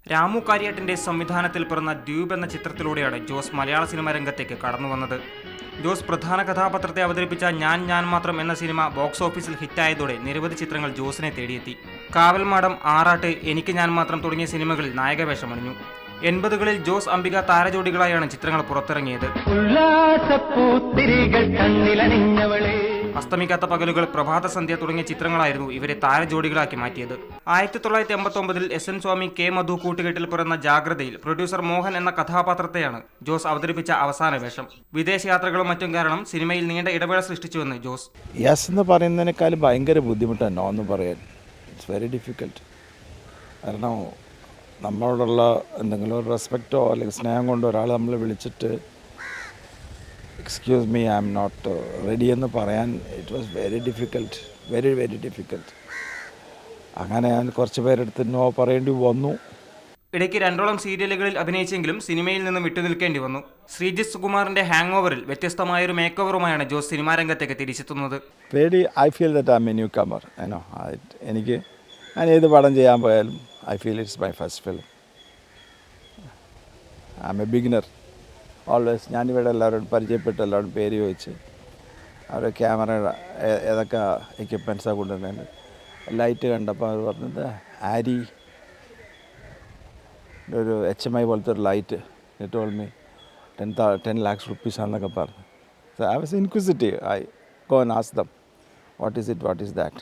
രാമു കാര്യാട്ടിന്റെ സംവിധാനത്തിൽ പിറന്ന ദ്വീപ് എന്ന ചിത്രത്തിലൂടെയാണ് ജോസ് മലയാള സിനിമാ രംഗത്തേക്ക് കടന്നു വന്നത്. ജോസ് പ്രധാന കഥാപാത്രത്തെ അവതരിപ്പിച്ച ഞാൻ മാത്രം എന്ന സിനിമ ബോക്സ് ഓഫീസിൽ ഹിറ്റായതോടെ നിരവധി ചിത്രങ്ങൾ ജോസിനെ തേടിയെത്തി. കാവൽമാടം, ആറാട്ട്, എനിക്ക് ഞാൻ മാത്രം തുടങ്ങിയ സിനിമകളിൽ നായകവേഷമണിഞ്ഞു. 80കളിൽ ജോസ് അംബിക താരജോഡികളായാണ് ചിത്രങ്ങൾ പുറത്തിറങ്ങിയത്. അസ്തമിക്കാത്ത പകലുകൾ, പ്രഭാത സന്ധ്യ തുടങ്ങിയ ചിത്രങ്ങളായിരുന്നു ഇവരെ താരജോഡികളാക്കി മാറ്റിയത്. 1989 SN സ്വാമി, K മധു കൂട്ടുകെട്ടിൽ പിറന്ന ജാഗ്രതയിൽ പ്രൊഡ്യൂസർ മോഹൻ എന്ന കഥാപാത്രത്തെയാണ് ജോസ് അവതരിപ്പിച്ച അവസാന വേഷം. വിദേശയാത്രകളും മറ്റും കാരണം സിനിമയിൽ നീണ്ട ഇടവേള സൃഷ്ടിച്ചുവെന്ന് ജോസ്. യെസ് എന്ന് പറയുന്നതിനേക്കാൾ ഭയങ്കര ബുദ്ധിമുട്ടാണ് നോ എന്ന് പറയാൻ. It's very difficult. കാരണം നമ്മളോടുള്ള എന്തെങ്കിലും ഒരു റെസ്പെക്റ്റോ അല്ലെങ്കിൽ സ്നേഹം കൊണ്ടോ ഒരാൾ നമ്മൾ വിളിച്ചിട്ട് excuse me I am not ready എന്ന് പറയാൻ it was very difficult, very very difficult. അങ്ങനെ ഞാൻ കുറച്ച് പേരെടുത്ത് നോ പറയേണ്ടി വന്നു. ഇടയ്ക്ക് 2ഓളം സീരിയലുകളിൽ അഭിനയിച്ചെങ്കിലും സിനിമയിൽ നിന്നും വിട്ടുനിൽക്കേണ്ടി വന്നു. ശ്രീജിത്ത് സുകുമാറിന്റെ ഹാങ് ഓവറിൽ വ്യത്യസ്തമായൊരു മേക്ക് ഓവറുമായാണ് ജോസ് സിനിമാ രംഗത്തേക്ക് തിരിച്ചെത്തുന്നത്. I feel that I'm a newcomer. എനിക്ക് ഞാൻ ഏത് പടം ചെയ്യാൻ പോയാലും I feel it's my first film. I'm a beginner always. ഞാനിവിടെ എല്ലാവരോടും പരിചയപ്പെട്ട് എല്ലാവരും പേര് ചോദിച്ച് അവരുടെ ക്യാമറ ഏതൊക്കെ എക്യുപ്മെൻറ്റ്സാണ് കൊണ്ടുവന്നത്. ലൈറ്റ് കണ്ടപ്പോൾ അവർ പറഞ്ഞത് ആരി ഒരു HMI പോലത്തെ ഒരു light it told me 10 lakhs rupees ആണെന്നൊക്കെ പറഞ്ഞു. So I was inquisitive. I go and ask them what is it, what is that.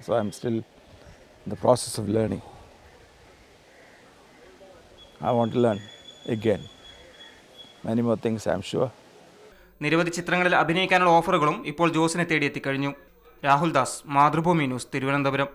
So I am still in the process of learning. I want to learn again. Many more things, I am sure. നിരവധി ചിത്രങ്ങളിൽ അഭിനയിക്കാനുള്ള ഓഫറുകളും ഇപ്പോൾ ജോസിനെ തേടിയെത്തിക്കഴിഞ്ഞു. Rahul Das, Mathrubhumi news, Thiruvananthapuram.